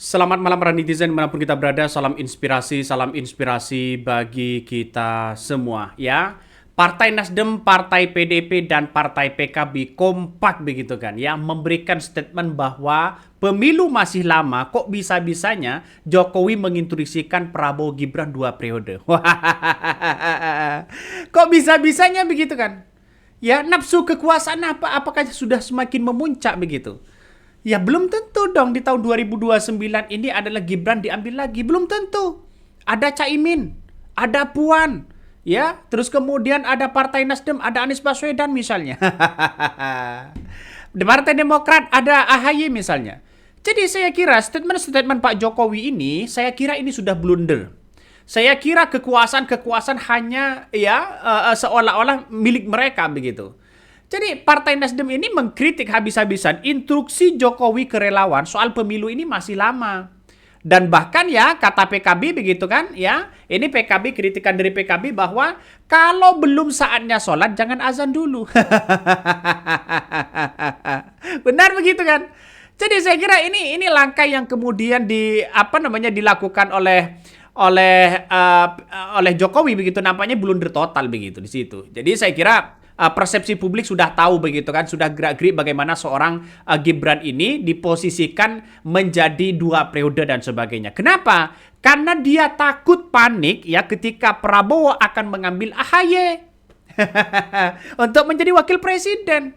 Selamat malam para netizen dimanapun kita berada, salam inspirasi bagi kita semua ya. Partai Nasdem, Partai PDP, dan Partai PKB kompak begitu kan ya, memberikan statement bahwa pemilu masih lama, kok bisa-bisanya Jokowi menginstruksikan Prabowo Gibran 2 periode. Kok bisa-bisanya begitu kan? Ya, nafsu kekuasaan apakah sudah semakin memuncak begitu? Ya belum tentu dong di tahun 2029 ini adalah Gibran diambil lagi. Belum tentu. Ada Caimin, ada Puan, ya. Terus kemudian ada Partai Nasdem, ada Anies Baswedan misalnya. Di Partai Demokrat ada AHY misalnya. Jadi saya kira statement-statement Pak Jokowi ini, saya kira ini sudah blunder. Saya kira kekuasaan hanya ya seolah-olah milik mereka begitu. Jadi Partai Nasdem ini mengkritik habis-habisan instruksi Jokowi ke relawan soal pemilu ini masih lama. Dan bahkan ya kata PKB begitu kan ya, ini PKB, kritikan dari PKB bahwa kalau belum saatnya sholat jangan azan dulu. Benar begitu kan? Jadi saya kira ini langkah yang kemudian dilakukan oleh Jokowi begitu, nampaknya blunder total begitu di situ. Jadi saya kira persepsi publik sudah tahu begitu kan, sudah gerak-gerik bagaimana seorang Gibran ini diposisikan menjadi 2 periode dan sebagainya. Kenapa? Karena dia takut panik ya ketika Prabowo akan mengambil AHY untuk menjadi wakil presiden.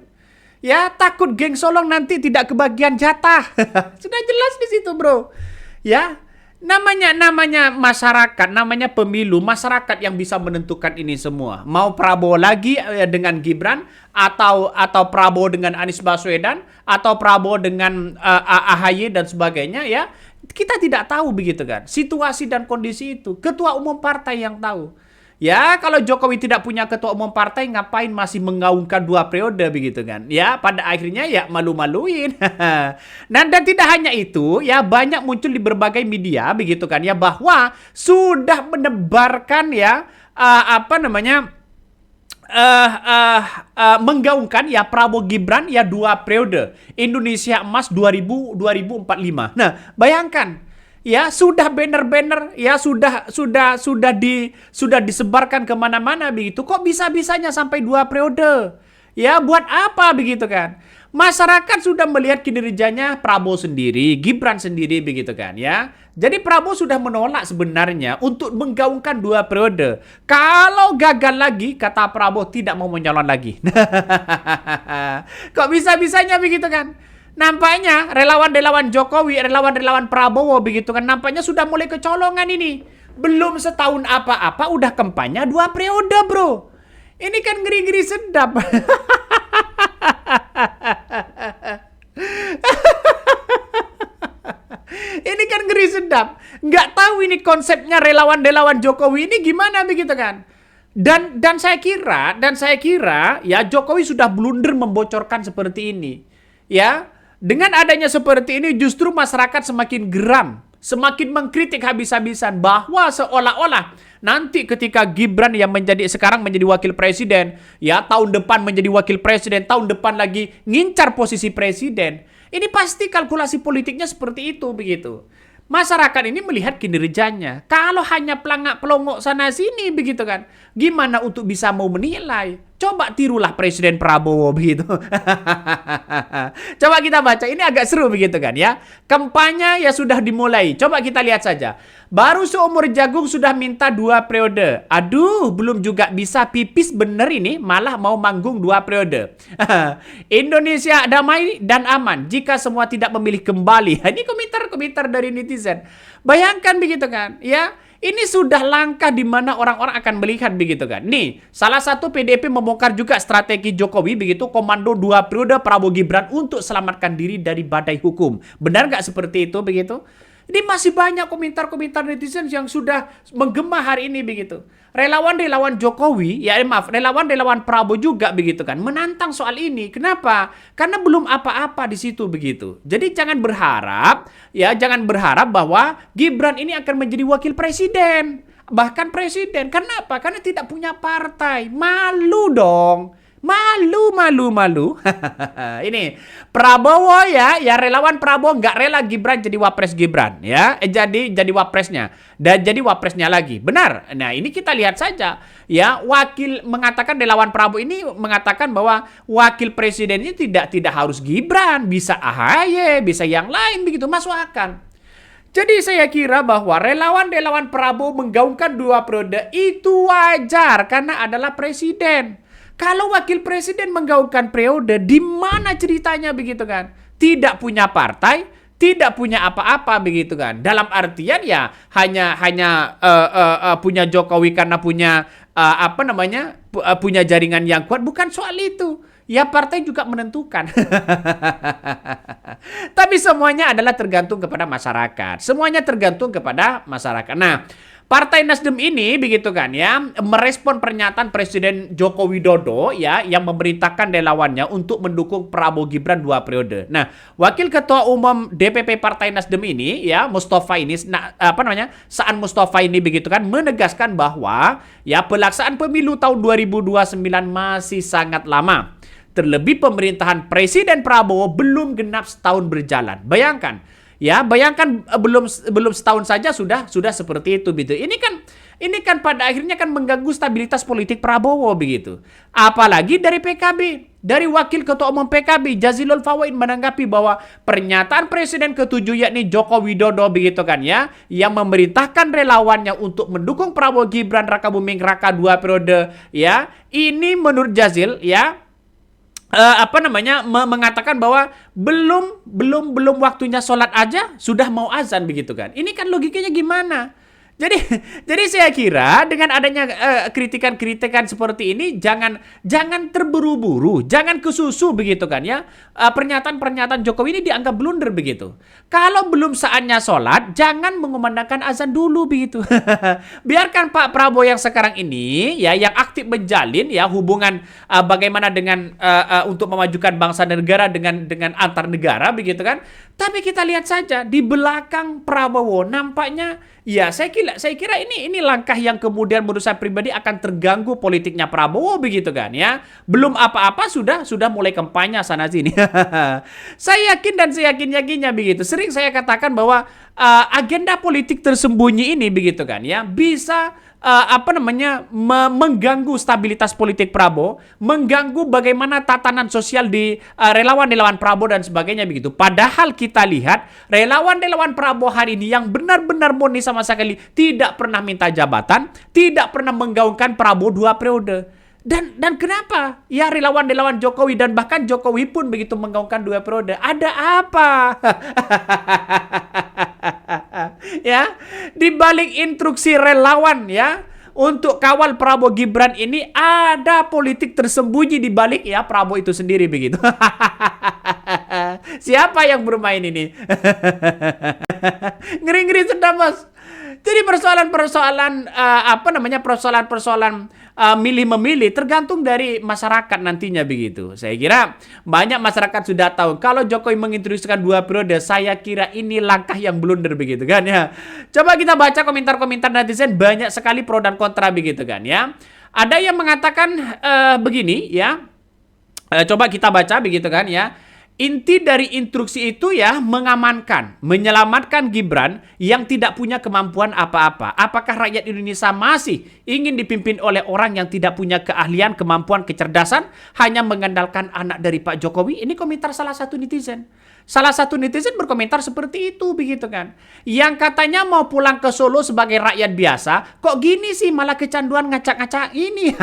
Ya, takut geng Solong nanti tidak kebagian jatah. Sudah jelas di situ, bro. Ya, namanya masyarakat, namanya pemilu, masyarakat yang bisa menentukan ini semua. Mau Prabowo lagi dengan Gibran, atau Prabowo dengan Anies Baswedan, atau Prabowo dengan AHY dan sebagainya ya. Kita tidak tahu begitu kan. Situasi dan kondisi itu ketua umum partai yang tahu. Ya, kalau Jokowi tidak punya ketua umum partai, ngapain masih menggaungkan 2 periode begitu kan? Ya, pada akhirnya ya malu-maluin. Nah, dan tidak hanya itu, ya banyak muncul di berbagai media begitu kan ya, bahwa sudah menebarkan ya menggaungkan ya Prabowo Gibran ya 2 periode Indonesia Emas 2045. Nah, bayangkan. Ya, sudah banner-banner ya sudah disebarkan kemana-mana begitu. Kok bisa-bisanya sampai 2 periode? Ya, buat apa begitu kan? Masyarakat sudah melihat kinerjanya Prabowo sendiri, Gibran sendiri begitu kan ya. Jadi Prabowo sudah menolak sebenarnya untuk menggaungkan 2 periode. Kalau gagal lagi, kata Prabowo tidak mau menyalon lagi. Kok bisa-bisanya begitu kan? Nampaknya relawan-relawan Jokowi, relawan-relawan Prabowo begitu kan, nampaknya sudah mulai kecolongan ini. Belum setahun apa-apa udah kampanye 2 periode, bro. Ini kan ngeri-ngeri sedap. Ini kan ngeri sedap. Nggak tahu ini konsepnya relawan-relawan Jokowi ini gimana begitu kan. Dan saya kira ya Jokowi sudah blunder membocorkan seperti ini. Ya, dengan adanya seperti ini justru masyarakat semakin geram, semakin mengkritik habis-habisan bahwa seolah-olah nanti ketika Gibran yang sekarang menjadi wakil presiden, ya tahun depan menjadi wakil presiden, tahun depan lagi ngincar posisi presiden. Ini pasti kalkulasi politiknya seperti itu begitu. Masyarakat ini melihat kinerjanya. Kalau hanya pelangak-pelongok sana sini begitu kan, gimana untuk bisa mau menilai? Coba tirulah Presiden Prabowo begitu. Coba kita baca, ini agak seru begitu kan ya. Kampanye ya sudah dimulai. Coba kita lihat saja. Baru seumur jagung sudah minta 2 periode. Aduh, belum juga bisa pipis bener ini, malah mau manggung 2 periode. Indonesia damai dan aman jika semua tidak memilih kembali. Ini komentar dari netizen. Bayangkan begitu kan ya. Ini sudah langkah di mana orang-orang akan melihat begitu kan. Nih, salah satu PDP membongkar juga strategi Jokowi begitu, komando 2 periode Prabowo Gibran untuk selamatkan diri dari badai hukum. Benar nggak seperti itu begitu? Ini masih banyak komentar-komentar netizen yang sudah menggema hari ini begitu. Relawan-relawan Jokowi, relawan-relawan Prabowo juga begitu kan, menantang soal ini. Kenapa? Karena belum apa-apa di situ begitu. Jadi jangan berharap bahwa Gibran ini akan menjadi wakil presiden, bahkan presiden. Kenapa? Karena tidak punya partai. Malu dong. Malu, malu, malu. Ini Prabowo ya relawan Prabowo nggak rela Gibran jadi wapres Gibran ya, jadi wapresnya dan jadi wapresnya lagi. Benar. Nah ini kita lihat saja ya, wakil mengatakan relawan Prabowo ini mengatakan bahwa wakil presiden ini tidak harus Gibran, bisa AHY, bisa yang lain begitu, masuk akal. Jadi saya kira bahwa relawan-relawan Prabowo menggaungkan 2 periode itu wajar karena adalah presiden. Kalau wakil presiden menggaungkan periode, di mana ceritanya begitu kan? Tidak punya partai, tidak punya apa-apa begitu kan? Dalam artian ya hanya punya Jokowi karena punya punya jaringan yang kuat, bukan soal itu. Ya partai juga menentukan. Tapi semuanya adalah tergantung kepada masyarakat. Semuanya tergantung kepada masyarakat. Nah, Partai Nasdem ini begitu kan ya, merespon pernyataan Presiden Joko Widodo ya yang memerintahkan relawannya untuk mendukung Prabowo Gibran 2 periode. Nah, Wakil Ketua Umum DPP Partai Nasdem ini ya, Saan Mustafa ini begitu kan menegaskan bahwa ya pelaksanaan pemilu tahun 2029 masih sangat lama. Terlebih pemerintahan Presiden Prabowo belum genap setahun berjalan. Bayangkan belum setahun saja sudah seperti itu gitu. Ini kan pada akhirnya kan mengganggu stabilitas politik Prabowo begitu. Apalagi dari PKB, dari Wakil Ketua Umum PKB Jazilul Fawait menanggapi bahwa pernyataan Presiden ke-7 yakni Joko Widodo begitu kan ya, yang memerintahkan relawannya untuk mendukung Prabowo Gibran Raka Buming Raka 2 periode ya. Ini menurut Jazil ya mengatakan bahwa belum waktunya sholat aja sudah mau azan begitu kan. Ini kan logikanya gimana? Jadi saya kira dengan adanya kritikan-kritikan seperti ini jangan terburu-buru, jangan kesusu begitu kan ya. Pernyataan-pernyataan Jokowi ini dianggap blunder begitu. Kalau belum saatnya sholat, jangan mengumandangkan azan dulu begitu. Biarkan Pak Prabowo yang sekarang ini ya yang aktif menjalin ya hubungan bagaimana dengan untuk memajukan bangsa dan negara dengan antar negara begitu kan. Tapi kita lihat saja di belakang Prabowo nampaknya ya saya kira ini langkah yang kemudian menurut saya pribadi akan terganggu politiknya Prabowo begitu kan ya. Belum apa-apa sudah mulai kampanye sana sini. Saya yakin dan saya yakinnya begitu. Sering saya katakan bahwa agenda politik tersembunyi ini begitu kan ya bisa mengganggu stabilitas politik Prabowo, mengganggu bagaimana tatanan sosial di relawan-relawan Prabowo dan sebagainya begitu. Padahal kita lihat relawan-relawan Prabowo hari ini yang benar-benar murni sama sekali tidak pernah minta jabatan, tidak pernah menggaungkan Prabowo 2 periode. Dan kenapa? Ya relawan-relawan Jokowi dan bahkan Jokowi pun begitu menggaungkan 2 periode. Ada apa? Ya, di balik instruksi relawan ya untuk kawal Prabowo Gibran ini ada politik tersembunyi di balik ya Prabowo itu sendiri begitu. Siapa yang bermain ini? Ngeri-ngeri sedap, Mas. Jadi persoalan-persoalan milih-memilih tergantung dari masyarakat nantinya begitu. Saya kira banyak masyarakat sudah tahu kalau Jokowi mengintroduksikan 2 periode, saya kira ini langkah yang blunder begitu kan ya. Coba kita baca komentar-komentar netizen, banyak sekali pro dan kontra begitu kan ya. Ada yang mengatakan begini ya. Coba kita baca begitu kan ya. Inti dari instruksi itu ya mengamankan, menyelamatkan Gibran yang tidak punya kemampuan apa-apa. Apakah rakyat Indonesia masih ingin dipimpin oleh orang yang tidak punya keahlian, kemampuan, kecerdasan, hanya mengandalkan anak dari Pak Jokowi? Ini komentar salah satu netizen. Salah satu netizen berkomentar seperti itu begitu kan. Yang katanya mau pulang ke Solo sebagai rakyat biasa, kok gini sih malah kecanduan ngacak-ngacak ini.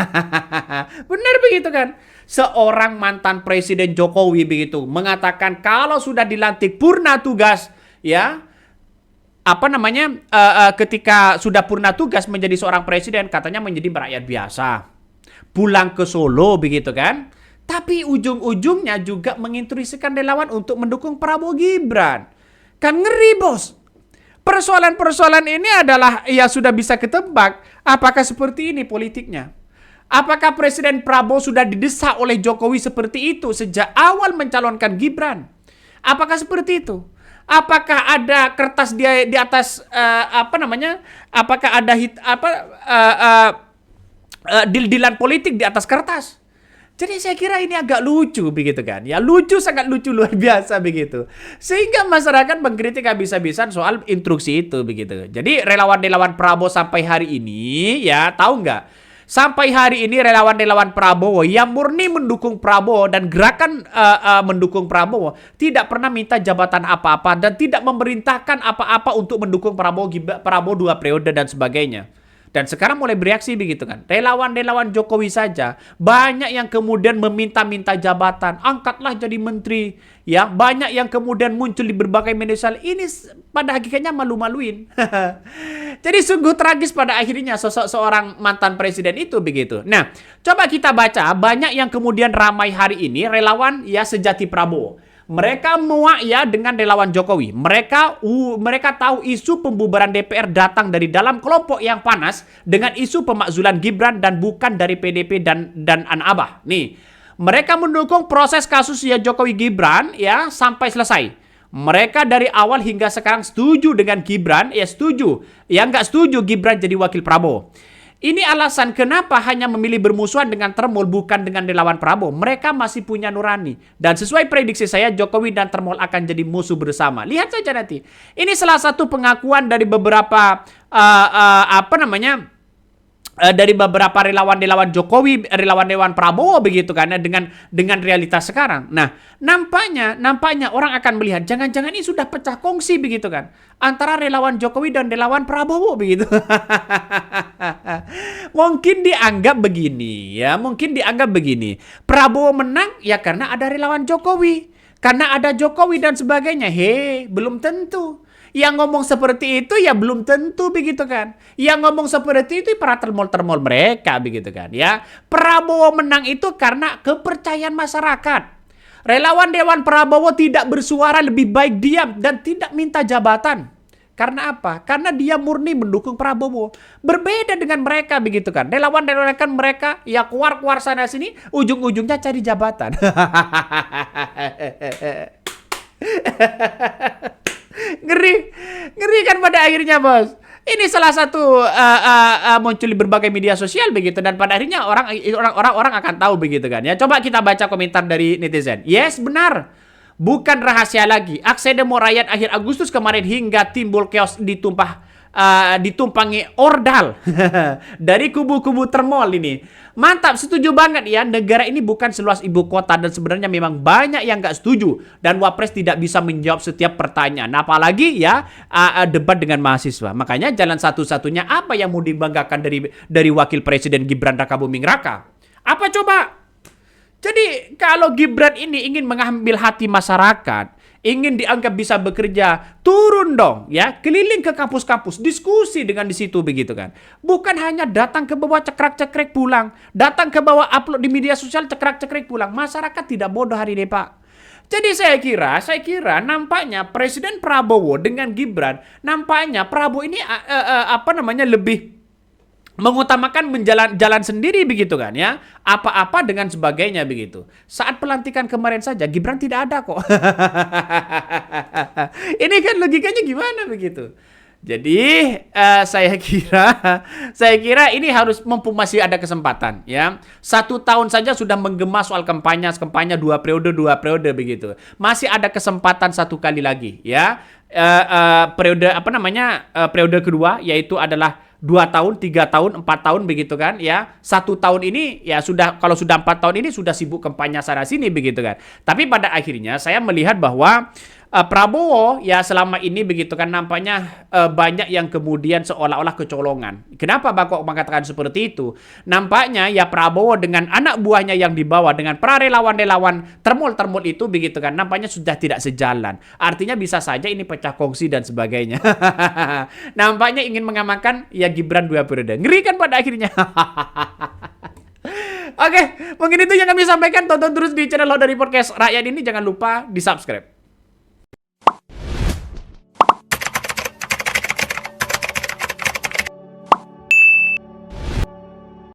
Benar begitu kan. Seorang mantan Presiden Jokowi begitu mengatakan kalau sudah dilantik purna tugas ya ketika sudah purna tugas menjadi seorang presiden katanya menjadi rakyat biasa, pulang ke Solo begitu kan. Tapi ujung-ujungnya juga menginstruksikan relawan untuk mendukung Prabowo Gibran. Kan ngeri, Bos. Persoalan-persoalan ini adalah ya sudah bisa ketebak apakah seperti ini politiknya. Apakah Presiden Prabowo sudah didesak oleh Jokowi seperti itu sejak awal mencalonkan Gibran? Apakah seperti itu? Apakah ada kertas dia di atas Apakah ada deal-dealan politik di atas kertas? Jadi saya kira ini agak lucu begitu kan. Ya lucu, sangat lucu, luar biasa begitu. Sehingga masyarakat mengkritik habis-habisan soal instruksi itu begitu. Jadi relawan-relawan Prabowo sampai hari ini ya tahu nggak? Sampai hari ini relawan-relawan Prabowo yang murni mendukung Prabowo dan gerakan mendukung Prabowo tidak pernah minta jabatan apa-apa dan tidak memerintahkan apa-apa untuk mendukung Prabowo 2 periode dan sebagainya. Dan sekarang mulai bereaksi begitu kan. Relawan-relawan Jokowi saja banyak yang kemudian meminta-minta jabatan, angkatlah jadi menteri. Ya, banyak yang kemudian muncul di berbagai media sosial. Ini pada hakikatnya malu-maluin. Jadi sungguh tragis pada akhirnya sosok seorang mantan presiden itu begitu. Nah, coba kita baca banyak yang kemudian ramai hari ini relawan ya sejati Prabowo. Mereka muak ya dengan relawan Jokowi. Mereka tahu isu pembubaran DPR datang dari dalam kelompok yang panas dengan isu pemakzulan Gibran dan bukan dari PDP dan An-Abah. Nih, mereka mendukung proses kasus ya Jokowi Gibran ya sampai selesai. Mereka dari awal hingga sekarang setuju dengan Gibran, ya setuju. Yang nggak setuju Gibran jadi wakil Prabowo. Ini alasan kenapa hanya memilih bermusuhan dengan Termol bukan dengan relawan Prabowo. Mereka masih punya nurani. Dan sesuai prediksi saya, Jokowi dan Termol akan jadi musuh bersama. Lihat saja nanti. Ini salah satu pengakuan dari beberapa dari beberapa relawan-relawan Jokowi, relawan-relawan Prabowo begitu kan dengan realitas sekarang. Nah, nampaknya orang akan melihat jangan-jangan ini sudah pecah kongsi begitu kan antara relawan Jokowi dan relawan Prabowo begitu. Mungkin dianggap begini. Prabowo menang ya karena ada relawan Jokowi. Karena ada Jokowi dan sebagainya. Belum tentu. Yang ngomong seperti itu ya belum tentu begitu kan. Yang ngomong seperti itu para termol-termol mereka begitu kan ya. Prabowo menang itu karena kepercayaan masyarakat. Relawan Dewan Prabowo tidak bersuara, lebih baik diam dan tidak minta jabatan. Karena apa? Karena dia murni mendukung Prabowo. Berbeda dengan mereka begitu kan. Relawan-relawan mereka ya keluar-keluar sana sini ujung-ujungnya cari jabatan. Ngeri kan pada akhirnya bos. Ini salah satu muncul di berbagai media sosial begitu dan pada akhirnya orang akan tahu begitu kan ya. Coba kita baca komentar dari netizen. Yes, benar. Bukan rahasia lagi. Aksi demo rakyat akhir Agustus kemarin hingga timbul chaos ditumpangi ordal dari kubu-kubu Termol ini. Mantap, setuju banget ya. Negara ini bukan seluas ibu kota dan sebenarnya memang banyak yang nggak setuju dan Wapres tidak bisa menjawab setiap pertanyaan. Apalagi ya debat dengan mahasiswa. Makanya jalan satu-satunya apa yang mau dibanggakan dari wakil presiden Gibran Rakabuming Raka? Apa coba? Jadi kalau Gibran ini ingin mengambil hati masyarakat, ingin dianggap bisa bekerja, turun dong ya, keliling ke kampus-kampus, diskusi dengan di situ begitu kan. Bukan hanya datang ke bawah cekrak-cekrek pulang, datang ke bawah upload di media sosial cekrak-cekrek pulang. Masyarakat tidak bodoh hari ini, Pak. Jadi saya kira nampaknya Presiden Prabowo dengan Gibran, nampaknya Prabowo ini lebih mengutamakan jalan sendiri begitu kan ya. Apa-apa dengan sebagainya begitu. Saat pelantikan kemarin saja Gibran tidak ada kok. Ini kan logikanya gimana begitu. Jadi saya kira ini harus mumpung masih ada kesempatan ya. 1 tahun saja sudah menggema soal kampanye 2 periode begitu. Masih ada kesempatan 1 kali lagi ya. Periode kedua yaitu adalah 2 tahun, 3 tahun, 4 tahun begitu kan ya. 1 tahun ini ya sudah, kalau sudah 4 tahun ini sudah sibuk kampanye sana sini begitu kan. Tapi pada akhirnya saya melihat bahwa Prabowo ya selama ini begitu kan nampaknya banyak yang kemudian seolah-olah kecolongan. Kenapa Bang kok mengatakan seperti itu? Nampaknya ya Prabowo dengan anak buahnya yang dibawa dengan para relawan-relawan termol itu begitu kan nampaknya sudah tidak sejalan. Artinya bisa saja ini pecah kongsi dan sebagainya. Nampaknya ingin mengamankan ya Gibran 2 periode. Ngeri kan pada akhirnya. Oke, mungkin itu yang kami sampaikan. Tonton terus di channel Lo dari Podcast Rakyat ini, jangan lupa di subscribe.